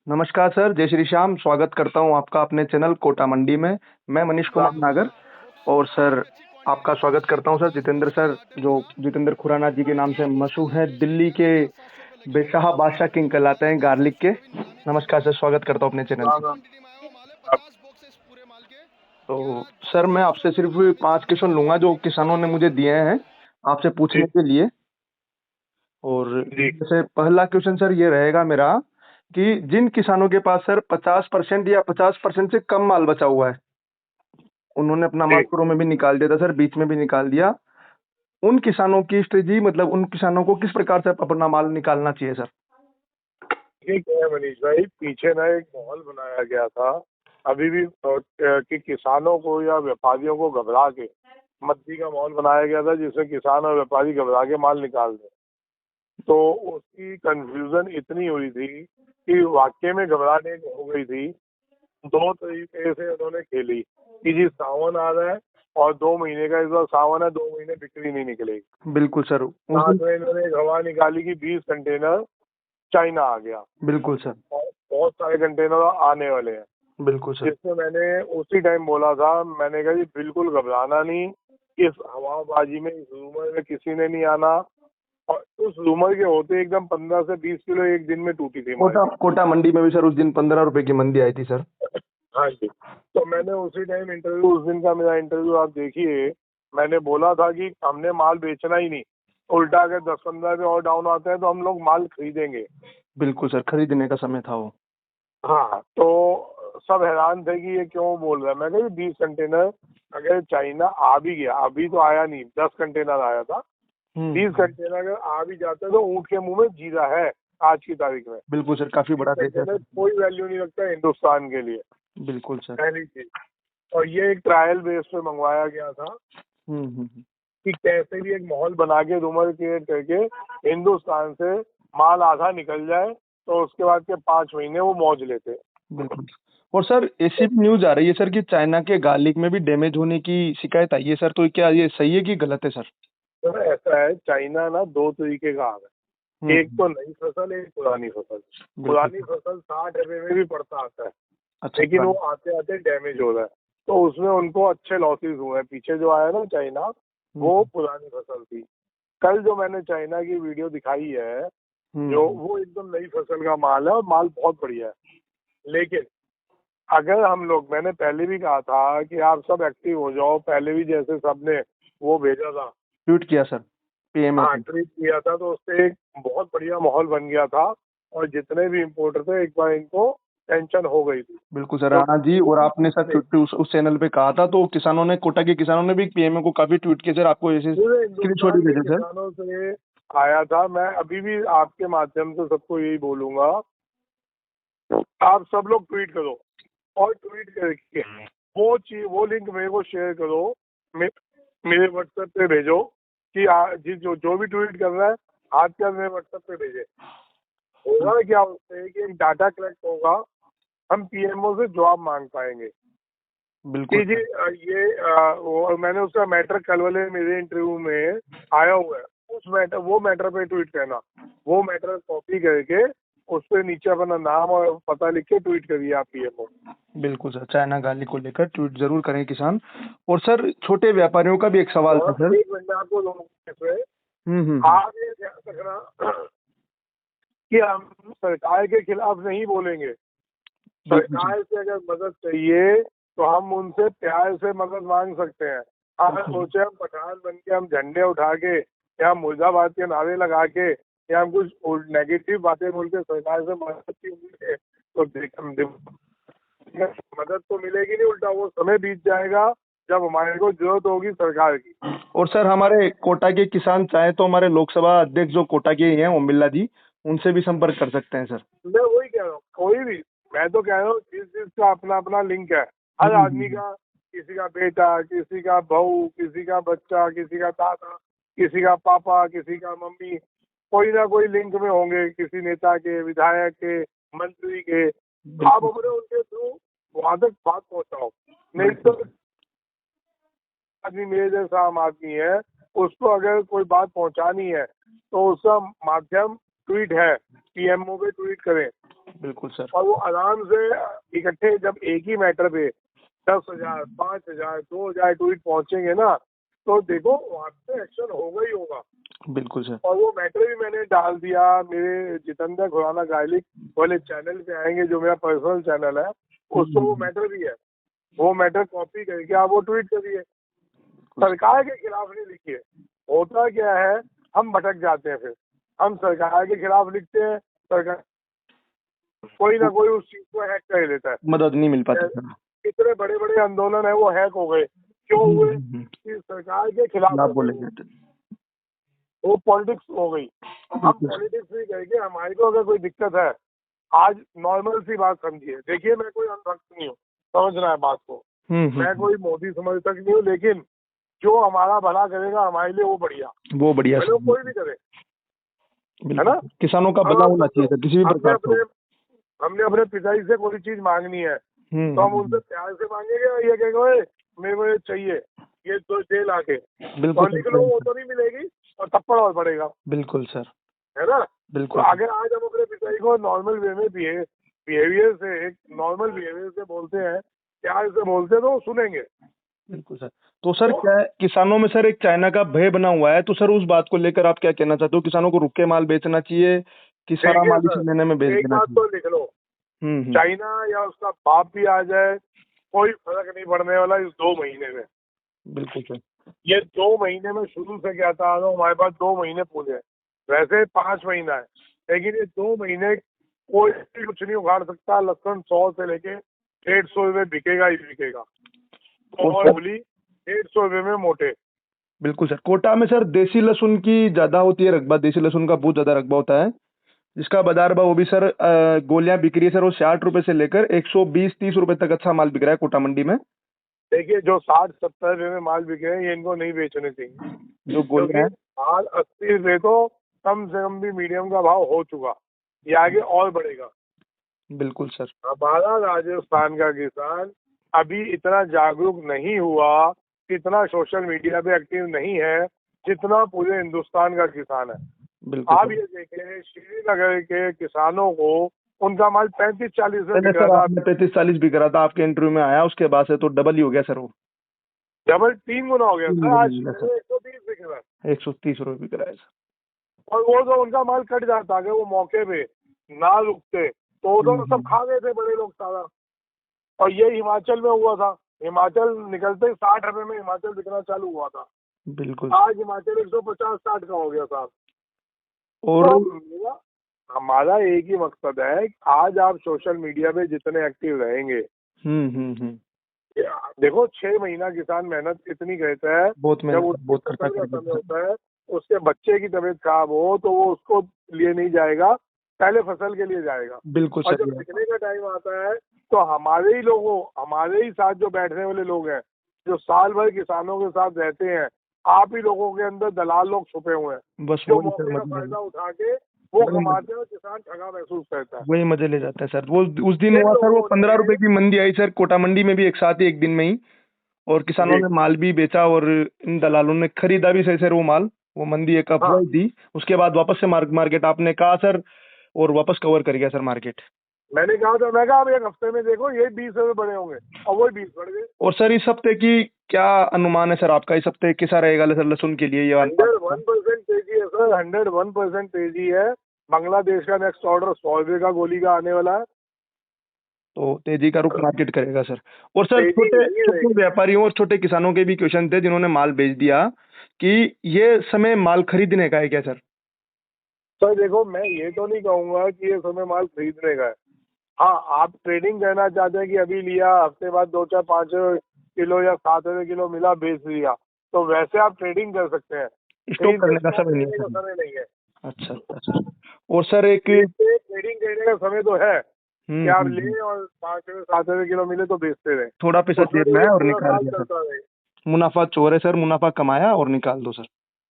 नमस्कार सर, जय श्री श्याम। स्वागत करता हूँ आपका अपने चैनल कोटा मंडी में। मैं मनीष कुमार नागर। और सर आपका स्वागत करता हूँ सर जितेंद्र सर, जो जितेंद्र खुराना जी के नाम से मशहूर है, दिल्ली के बेशाह बादशाह किंग कहलाते हैं गार्लिक के। नमस्कार सर, स्वागत करता हूँ अपने चैनल पे। तो सर मैं आपसे सिर्फ 5 क्वेश्चन लूंगा जो किसानों ने मुझे दिए हैं आपसे पूछने के लिए। और जैसे पहला क्वेश्चन सर ये रहेगा मेरा कि जिन किसानों के पास सर 50% या 50% से कम माल बचा हुआ है, उन्होंने अपना माल शुरू में भी निकाल दिया था सर, बीच में भी निकाल दिया, उन किसानों की स्ट्रेटजी, मतलब उन किसानों को किस प्रकार से अपना माल निकालना चाहिए सर? ठीक है मनीष भाई, पीछे ना एक माहौल बनाया गया था अभी भी कि किसानों को या व्यापारियों को घबरा के मंदी का माहौल बनाया गया था, जिससे किसान और व्यापारी घबरा के माल निकाल दें। तो उसकी कंफ्यूजन इतनी हुई थी कि वाकई में घबराने हो गई थी। 2 तरीके से उन्होंने खेली कि जी सावन आ रहा है और 2 महीने का इस बार सावन है, 2 महीने बिक्री नहीं निकलेगी। बिल्कुल सर। साथ में इन्होंने एक हवा निकाली कि 20 कंटेनर चाइना आ गया। बिल्कुल सर। और बहुत सारे कंटेनर आने वाले हैं। बिल्कुल सर। जिसमें मैंने उसी टाइम बोला था, मैंने कहा जी बिल्कुल घबराना नहीं, इस हवाबाजी में, इस रूमर में किसी ने नहीं आना। और उस रूमर के होते एकदम 15 से 20 किलो एक दिन में टूटी थी। कोटा मंडी में भी सर उस दिन 15 रुपए की मंदी आई थी सर। हाँ जी। तो मैंने उसी टाइम इंटरव्यू, उस दिन का मेरा इंटरव्यू आप देखिए, मैंने बोला था कि हमने माल बेचना ही नहीं, उल्टा अगर 10-15 रुपये और डाउन आते हैं तो हम लोग माल खरीदेंगे। बिल्कुल सर, खरीदने का समय था वो। हाँ, तो सब हैरान थे कि ये क्यों बोल रहा है। मैं कहा 20 कंटेनर अगर चाइना आ भी गया, अभी तो आया नहीं, 10 कंटेनर आया था, 20 कंटेनर अगर आ भी जाता तो ऊँट के मुंह में जीरा है आज की तारीख में। बिल्कुल सर, काफी बड़ा देश है सर। कोई वैल्यू नहीं रखता हिंदुस्तान के लिए। बिल्कुल सर। पहली चीज। और ये एक ट्रायल बेस पे मंगवाया गया था कि कैसे भी एक माहौल बना के, रूमर क्रिएट करके हिंदुस्तान से माल आधा निकल जाए तो उसके बाद के 5 महीने वो मौज लेते। बिल्कुल। और सर ऐसी भी न्यूज आ रही है सर कि चाइना के गार्लिक में भी डैमेज होने की शिकायत आई है सर, तो क्या ये सही है कि गलत है सर? तो ऐसा है, चाइना ना 2 तरीके का आ रहा है, एक तो नई फसल, एक पुरानी फसल। पुरानी फसल 60 रुपए में भी पड़ता आता है। अच्छा, लेकिन वो आते आते डैमेज हो रहा है, तो उसमें उनको अच्छे लॉसेस हुए हैं। पीछे जो आया ना चाइना, वो पुरानी फसल थी। कल जो मैंने चाइना की वीडियो दिखाई है, जो वो एकदम नई फसल का माल है और माल बहुत बढ़िया है। लेकिन अगर हम लोग, मैंने पहले भी कहा था कि आप सब एक्टिव हो जाओ, पहले भी जैसे सबने वो भेजा था, ट्वीट किया सर, पीएम। हाँ, ट्वीट किया था, तो उससे एक बहुत बढ़िया माहौल बन गया था और जितने भी इम्पोर्टर थे एक बार इनको टेंशन हो गई थी। बिल्कुल सर, राणा जी। और आपने सर उस चैनल पे कहा था, तो किसानों ने, कोटा के किसानों ने भी पीएमओ को काफी ट्वीट किए सर, आपको ऐसे स्क्रीनशॉट भी भेजे सर। किसानों से आया था। मैं अभी भी आपके माध्यम से सबको यही बोलूंगा, आप सब लोग ट्वीट करो और ट्वीट करके वो लिंक मेरे को शेयर करो, मेरे व्हाट्सएप पे भेजो कि जो भी ट्वीट कर रहा है हाथ कर मेरे व्हाट्सएप पे भेजे। होगा क्या उससे कि एक डाटा कलेक्ट होगा, हम पीएमओ से जवाब मांग पाएंगे। बिल्कुल जी। मैंने उसका मैटर कल वाले मेरे इंटरव्यू में आया हुआ है, वो मैटर पे ट्वीट करना, वो मैटर कॉपी करके उस पे नीचे अपना नाम और पता लिख के ट्वीट करिए आप पीएमओ। बिल्कुल सर, चाइना गार्लिक को लेकर ट्वीट जरूर करें किसान। और सर छोटे व्यापारियों का भी एक सवाल था सर। एक मिनट आपको आप ये ध्यान रखना कि हम सरकार के खिलाफ नहीं बोलेंगे। सरकार से अगर मदद चाहिए तो हम उनसे प्यार से मदद मांग सकते हैं। अगर सोचे हम पठान बन के, हम झंडे उठा के या मुर्दाबाद के नारे लगा के या हम कुछ नेगेटिव बातें बोल के सरकार से मदद की उम्मीद है, तो मदद तो मिलेगी नहीं, उल्टा वो समय बीत जाएगा जब हमारे को जरूरत होगी सरकार की। और सर हमारे कोटा के किसान चाहे तो हमारे लोकसभा अध्यक्ष जो कोटा के हैं ओम बिरला जी, उनसे भी संपर्क कर सकते हैं सर। मैं वही कह रहा हूँ, कोई भी, मैं तो कह रहा हूँ जिस चीज का अपना अपना लिंक है हर आदमी का, किसी का बेटा, किसी का बहू, किसी का बच्चा, किसी का दादा, किसी का पापा, किसी का मम्मी, कोई ना कोई लिंक में होंगे, किसी नेता के, विधायक के, मंत्री के। आप अपने उनके थ्रू वहां तक बात पहुंचाओ। नहीं तो आदमी, मेरे जैसा आम आदमी है, उसको अगर कोई बात पहुंचानी है तो उसका माध्यम ट्वीट है, पीएमओ पे ट्वीट करें। बिल्कुल सर। और वो आराम से इकट्ठे जब एक ही मैटर पे 10,000, 5,000, 2,000 ट्वीट पहुंचेंगे ना, तो देखो वहां पे एक्शन होगा ही होगा। बिल्कुल सर। और वो मैटर भी मैंने डाल दिया, मेरे जितेंद्र खुराना गायलिक वाले चैनल पे आएंगे, जो मेरा पर्सनल चैनल है, उसको वो मैटर भी है, वो मैटर कॉपी करके आप वो ट्वीट करिए। सरकार के खिलाफ नहीं लिखिए। होता क्या है, हम भटक जाते हैं, फिर हम सरकार के खिलाफ लिखते हैं, सरकार कोई ना कोई उस चीज को हैक कर लेता है, मदद नहीं मिल पाती सर। इतने बड़े बड़े आंदोलन है वो हैक हो गए, क्यों हुए कि सरकार के खिलाफ बोले वो पॉलिटिक्स हो गई। हम पॉलिटिक्स नहीं करके, हमारे को अगर कोई दिक्कत है, आज नॉर्मल सी बात समझिए, देखिए मैं कोई अंधभक्त नहीं हूँ, समझना है बात को, मैं कोई मोदी समर्थक नहीं हूँ, लेकिन जो हमारा भला करेगा हमारे लिए वो बढ़िया कोई भी करे, है ना। किसानों का भला होना चाहिए सर, किसी भी प्रकार से। हमने अपने पिताजी से कोई चीज मांगनी है तो हम उनसे प्यार से मांगेंगे, ये कहेंगे मेरे को ये चाहिए, ये तो दे ला के, और निकलो वो तो नहीं मिलेगी और थप्पड़ और पड़ेगा। बिल्कुल सर, है ना। बिल्कुल। तो अगर आज हम अपने पिताजी को नॉर्मल वे में बिहेवियर से, नॉर्मल बिहेवियर से बोलते हैं, प्यार से बोलते हैं, तो वो सुनेंगे। बिल्कुल सर। तो सर क्या है, किसानों में सर एक चाइना का भय बना हुआ है, तो सर उस बात को लेकर आप क्या कहना चाहते हो? किसानों को रुक के माल बेचना चाहिए कि सारा माल इसी महीने में बेच देना चाहिए? एक बात तो लिख लो, चाइना या उसका बाप भी आ जाए, कोई फर्क नहीं पड़ने वाला इस 2 महीने में। बिल्कुल सर। ये 2 महीने में शुरू से क्या था, हमारे पास 2 महीने पूरे, वैसे 5 महीना है, लेकिन ये 2 महीने कोई कुछ नहीं उखाड़ सकता। लहसुन 100 से लेके 150 रुपये बिकेगा ही बिकेगा, और मूली 150 रुपये में मोटे। बिल्कुल सर। कोटा में सर देसी लहसुन की ज्यादा होती है रकबा, देसी लहसुन का बहुत ज्यादा रकबा होता है, जिसका बाजार भाव वो भी सर गोलियां बिक रही है सर, वो 60 रुपए से लेकर 120-30 रुपए तक अच्छा माल बिक रहा है कोटा मंडी में। देखिए जो 60-70 रुपये में माल बिके हैं, ये इनको नहीं बेचने चाहिए, जो गोलियां हैं। माल 80 रुपये तो कम से कम भी मीडियम का भाव हो चुका, ये आगे और बढ़ेगा। बिल्कुल सर। हमारा राजस्थान का किसान अभी इतना जागरूक नहीं हुआ, इतना सोशल मीडिया पे एक्टिव नहीं है, जितना पूरे हिंदुस्तान का किसान है। आप ये देखें, श्रीनगर के किसानों को उनका माल 35-40 में बिक रहा था, 35-40 बिक रहा था, आपके इंटरव्यू में आया, उसके बाद से तो डबल ही हो गया सर, वो डबल 3 गुना हो गया सर। आज 130 बिक रहा है, 130 रुपये बिक रहा है सर। और वो तो उनका माल कट जाता, अगर वो मौके पे ना रुकते तो वो तो सब खा गए थे बड़े लोग सारा। और ये हिमाचल में हुआ था, हिमाचल निकलते 60 रुपए में हिमाचल बिकना चालू हुआ था। बिल्कुल। आज हिमाचल 150-60 का हो गया साहब। और तो हमारा एक ही मकसद है, आज आप सोशल मीडिया पे जितने एक्टिव रहेंगे, देखो 6 महीना किसान मेहनत इतनी करता है, जब उसकी फसल का समय होता है, उसके बच्चे की तबीयत खराब हो तो वो उसको लिए नहीं जाएगा, पहले फसल के लिए जाएगा। बिल्कुल। और जब बिकने का टाइम आता है तो हमारे ही लोगों, हमारे ही साथ जो बैठने वाले लोग हैं, जो साल भर किसानों के साथ रहते हैं, आप ही लोगों के अंदर दलाल लोग छुपे हुए हैं, बस जो मौके का फायदा उठा के वो कमाते हैं, किसान ठगा महसूस करता है, वही मजे ले जाता है सर। वो उस दिन हुआ सर, वो 15 रुपए की मंदी आई सर कोटा मंडी में भी, एक साथ ही एक दिन में ही, और किसानों ने माल भी बेचा और इन दलालों ने खरीदा भी सही सर वो माल। वो मंदी एक अफवाह थी, उसके बाद वापस से मार्केट आपने कहा सर, और वापस कवर कर गया सर मार्केट। मैंने कहा था, मैं कहा अब एक हफ्ते में देखो ये 20 रुपए बढ़े होंगे, और वो 20 बढ़ गए। और सर इस हफ्ते की क्या अनुमान है सर आपका, इस हफ्ते कैसा रहेगा सर लहसुन के लिए? ये 101% तेजी है सर, 101% तेजी है। बांग्लादेश का नेक्स्ट ऑर्डर 100 रुपए का गोली का आने वाला है, तो तेजी का रुख मार्केट करेगा सर। और सर छोटे व्यापारियों और छोटे किसानों के भी क्वेश्चन थे जिन्होंने माल बेच दिया, कि ये समय माल खरीदने का है क्या सर? सर देखो, मैं ये तो नहीं कहूंगा कि ये समय माल खरीदने का है। हाँ, आप ट्रेडिंग करना चाहते हैं कि अभी लिया, हफ्ते बाद 2-4-5 किलो या 7 रुपए किलो मिला, बेच लिया, तो वैसे आप ट्रेडिंग कर सकते हैं, स्टॉक करने का समय नहीं है। अच्छा। और सर एक ट्रेडिंग करने का समय तो है कि आप ले और 5-7 रुपए किलो मिले तो बेचते रहे, थोड़ा पैसा जेब में है और निकाल दिया, मुनाफा चोर है सर, मुनाफा कमाया और निकाल दो सर,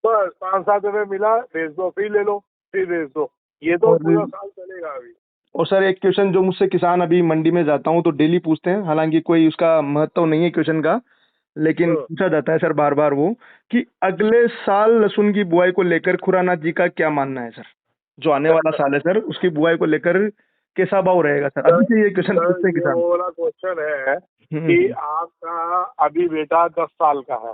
बस 5-7 रुपए मिला बेच दो, फिर ले लो, फिर बेच दो, ये तो पूरा साल चलेगा अभी। और सर एक क्वेश्चन जो मुझसे किसान, अभी मंडी में जाता हूँ तो डेली पूछते हैं, हालांकि कोई उसका महत्व नहीं है क्वेश्चन का, लेकिन पूछा जाता है सर बार बार, वो कि अगले साल लहसुन की बुआई को लेकर खुराना जी का क्या मानना है सर? जो आने वाला साल है सर, उसकी बुआई को लेकर कैसा भाव रहेगा सर? अभी से ये क्वेश्चन पूछते हैं ये किसान। वो वाला क्वेश्चन है कि आपका अभी बेटा 10 साल का है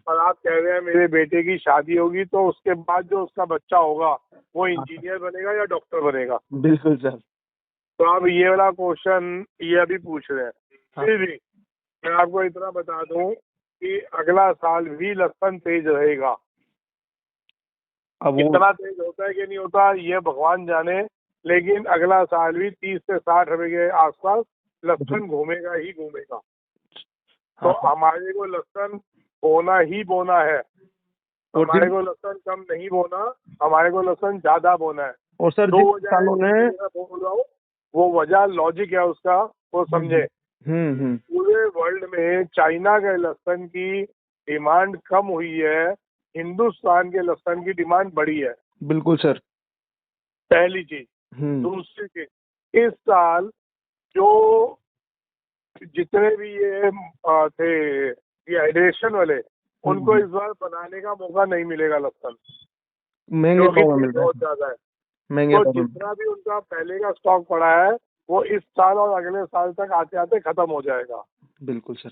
और आप कह रहे हैं मेरे बेटे की शादी होगी तो उसके बाद जो उसका बच्चा होगा वो इंजीनियर बनेगा या डॉक्टर बनेगा? बिल्कुल सर। तो आप ये वाला क्वेश्चन ये अभी पूछ रहे हैं। फिर भी मैं आपको इतना बता दूं कि अगला साल भी लहसुन तेज रहेगा। अब कितना तेज होता है कि नहीं होता ये भगवान जाने, लेकिन अगला साल भी 30 से 60 रुपए के आसपास लहसुन घूमेगा ही घूमेगा। तो हमारे को लहसुन बोना ही बोना है, हमारे को लहसुन कम नहीं बोना, हमारे को लहसुन ज्यादा बोना है। और सर दो वजह बोल रहा हूँ, वो वजह लॉजिक है उसका, वो समझे। पूरे वर्ल्ड में चाइना के लहसुन की डिमांड कम हुई है, हिंदुस्तान के लहसुन की डिमांड बढ़ी है। बिल्कुल सर। पहली चीज। दूसरी चीज, इस साल जो जितने भी ये थे डिहाइड्रेशन वाले, उनको इस बार बनाने का मौका नहीं मिलेगा लहसुन, महंगे बहुत ज्यादा है। तो जितना भी उनका पहले का स्टॉक पड़ा है वो इस साल और अगले साल तक आते आते खत्म हो जाएगा। बिल्कुल सर।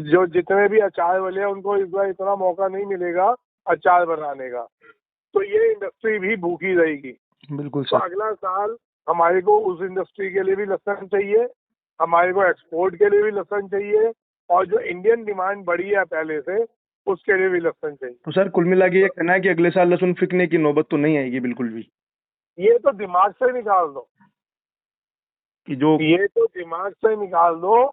जो जितने भी अचार वाले हैं उनको इस बार इतना मौका नहीं मिलेगा अचार बनाने का, तो ये इंडस्ट्री भी भूखी रहेगी। बिल्कुल तो सर। अगला साल हमारे को उस इंडस्ट्री के लिए भी लहसुन चाहिए, हमारे को एक्सपोर्ट के लिए भी लहसुन चाहिए, और जो इंडियन डिमांड बढ़ी है पहले से उसके लिए भी लहसुन चाहिए। तो सर कुल मिला के ये कहना है कि अगले साल लहसुन फिकने की नौबत तो नहीं आएगी बिल्कुल भी? ये तो दिमाग से निकाल दो कि जो ये तो दिमाग से निकाल दो।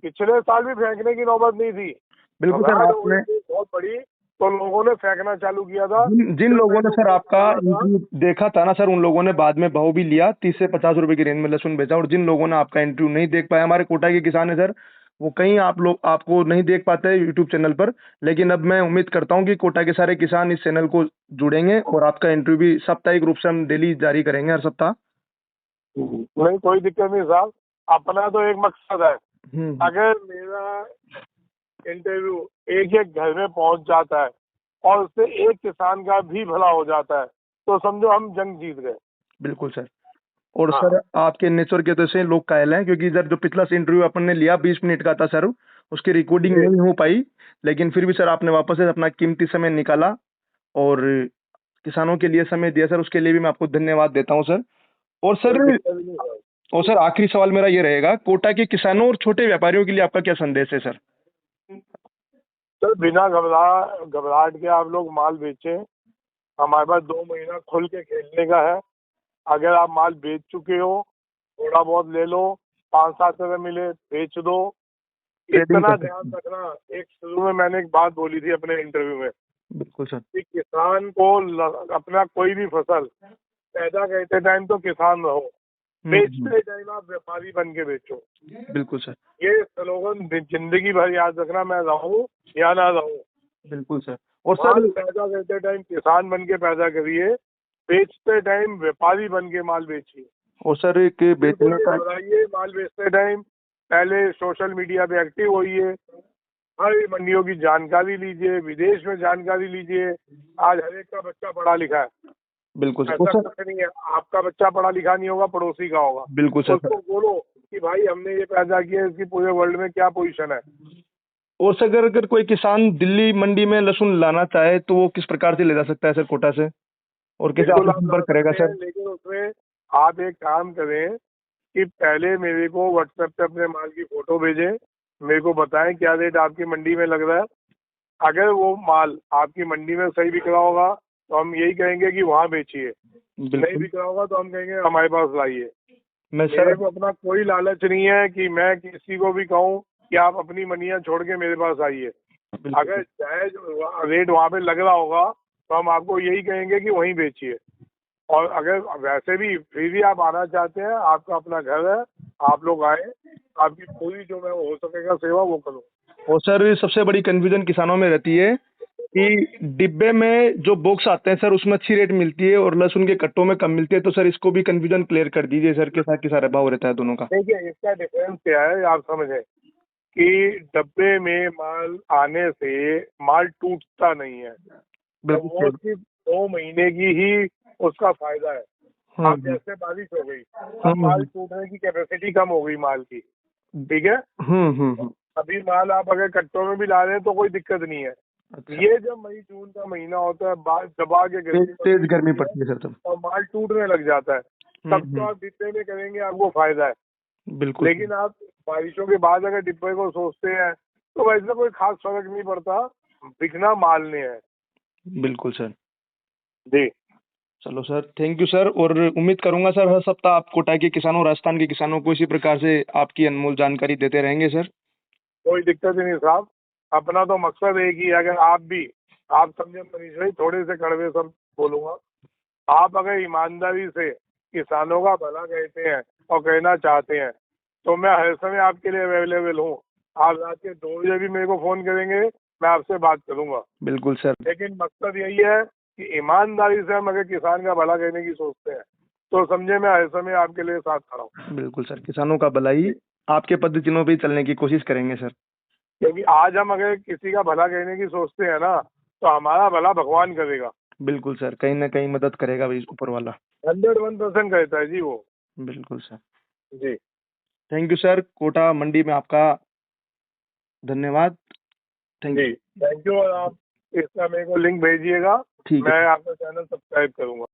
पिछले साल भी फेंकने की नौबत नहीं थी। बिल्कुल सर। आपने बहुत बड़ी तो लोगों ने फेंकना चालू किया था। जिन लोगों ने सर आपका इंटरव्यू देखा था ना सर, उन लोगों ने बाद में भाव भी लिया, 30 से 50 रुपए की रेंज में लहसुन बेचा। और जिन लोगों ने आपका इंटरव्यू नहीं देख पाया, हमारे कोटा के किसान है सर, वो कहीं आप लोग आपको नहीं देख पाते हैं यूट्यूब चैनल पर, लेकिन अब मैं उम्मीद करता हूँ कि कोटा के सारे किसान इस चैनल को जुड़ेंगे और आपका इंटरव्यू भी साप्ताहिक रूप से हम डेली जारी करेंगे, हर सप्ताह। नहीं, कोई दिक्कत नहीं साहब। अपना तो एक मकसद है, अगर मेरा इंटरव्यू एक एक घर में पहुंच जाता है और उससे एक किसान का भी भला हो जाता है तो समझो हम जंग जीत गए। बिल्कुल सर। और सर आपके नेचर के तो से लोग कायल हैं, क्योंकि इधर जो पिछला से इंटरव्यू अपन ने लिया 20 मिनट का था सर, उसकी रिकॉर्डिंग नहीं हो पाई, लेकिन फिर भी सर आपने वापस से अपना कीमती समय निकाला और किसानों के लिए समय दिया सर, उसके लिए भी मैं आपको धन्यवाद देता हूं सर। और सर आखिरी सवाल मेरा ये रहेगा, कोटा के किसानों और छोटे व्यापारियों के लिए आपका क्या संदेश है सर? सर बिना घबराहट के आप लोग माल बेचें। हमारे पास 2 महीना खुल के खेलने का है। अगर आप माल बेच चुके हो, थोड़ा बहुत ले लो, 5-7 रुपए मिले बेच दो। इतना ध्यान रखना, एक शुरू में मैंने एक बात बोली थी अपने इंटरव्यू में। बिल्कुल सर। कि किसान को अपना कोई भी फसल पैदा करते टाइम तो किसान रहो, बेचते टाइम आप व्यापारी बन के बेचो। बिल्कुल सर। ये स्लोगन जिंदगी भर याद रखना, मैं रहूं या ना रहूं। बिल्कुल सर। और सर पैदा करते टाइम किसान बन के पैदा करिए, बेचते टाइम व्यापारी बन के माल बेचिए। और सर एक बेचने का माल बेचते टाइम पहले सोशल मीडिया पे एक्टिव होइए, हर मंडियों की जानकारी लीजिए, विदेश में जानकारी लीजिए। आज हर एक का बच्चा पढ़ा लिखा है। बिल्कुल सर। ऐसा कुछ नहीं है, आपका बच्चा पढ़ा लिखा नहीं होगा, पड़ोसी का होगा। बिल्कुल सर। उसको बोलो कि भाई हमने ये पैदा किया, इसकी पूरे वर्ल्ड में क्या पोजीशन है। और सर अगर कोई किसान दिल्ली मंडी में लहसुन लाना चाहे तो वो किस प्रकार से ले जा सकता है सर कोटा से, और कैसे आप संपर्क करेगा सर? लेकिन उसमें आप एक काम करें कि पहले मेरे को व्हाट्सएप पे अपने माल की फोटो भेजें, मेरे को बताएं क्या रेट आपकी मंडी में लग रहा है। अगर वो माल आपकी मंडी में सही बिक रहा होगा तो हम यही कहेंगे कि वहाँ बेचिए, नहीं बिक रहा होगा तो हम कहेंगे हमारे पास लाइए। मेरे को अपना कोई लालच नहीं है कि मैं किसी को भी कहूँ कि आप अपनी मंडियाँ छोड़ के मेरे पास आइए। अगर जायज रेट वहाँ पे लग रहा होगा तो हम आपको यही कहेंगे कि वहीं बेचिए। और अगर वैसे भी फिर भी आप आना चाहते हैं, आपका अपना घर है, आप लोग आए, आपकी पूरी जो मैं हो सकेगा सेवा वो करूँ। और सर सबसे बड़ी कंफ्यूजन किसानों में रहती है कि डिब्बे में जो बॉक्स आते हैं सर उसमें अच्छी रेट मिलती है और लहसुन के कट्टों में कम मिलती है, तो सर इसको भी कंफ्यूजन क्लियर कर दीजिए सर, के सारे भाव रहता है दोनों का। देखिए इसका डिफरेंस क्या है आप समझें कि डब्बे में माल आने से माल टूटता नहीं है, वो सिर्फ 2 महीने की ही उसका फायदा है। अब जैसे बारिश हो गई, अब माल टूटने की कैपेसिटी कम हो गई माल की, ठीक है। अभी माल आप अगर कट्टों में भी ला रहे हैं तो कोई दिक्कत नहीं है। अच्छा। ये जब मई जून का महीना होता है, बाल दबा के तेज गर्मी पड़ती है सर तब, और माल टूटने लग जाता है, तब तो आप डिब्बे में करेंगे, आपको फायदा है। बिल्कुल। लेकिन आप बारिशों के बाद अगर डिब्बे को सोचते हैं तो वैसे कोई खास फर्क नहीं पड़ता, बिकना माल ने है। बिल्कुल सर जी। चलो सर, थैंक यू सर। और उम्मीद करूंगा सर हर सप्ताह आप कोटा के किसानों, राजस्थान के किसानों को इसी प्रकार से आपकी अनमोल जानकारी देते रहेंगे सर। कोई दिक्कत ही नहीं साहब, अपना तो मकसद एक ही है। अगर आप समझे मनीष भाई, थोड़े से कड़वे सब बोलूंगा, आप अगर ईमानदारी से किसानों का भला कहते हैं और कहना चाहते हैं तो मैं हर समय आपके लिए अवेलेबल हूँ। आप रात के 2 बजे भी मेरे को फोन करेंगे, मैं आपसे बात करूंगा। बिल्कुल सर। लेकिन मकसद यही है कि ईमानदारी से हम अगर किसान का भला कहने की सोचते हैं तो समझे मैं हर समय आपके लिए साथ खड़ा हूँ। बिल्कुल सर, किसानों का भला ही आपके पद्धतियों पे चलने की कोशिश करेंगे सर। क्योंकि आज हम अगर किसी का भला कहने की सोचते हैं ना, तो हमारा भला भगवान करेगा। बिल्कुल सर, कहीं ना कहीं मदद करेगा भाई ऊपर वाला। 101% कहता है जी वो। बिल्कुल सर जी। Thank you sir. Kota Mandi में आपका धन्यवाद। थैंक जी, थैंक यू। और आप इसका मेरे को लिंक भेजिएगा, मैं आपका चैनल सब्सक्राइब करूंगा।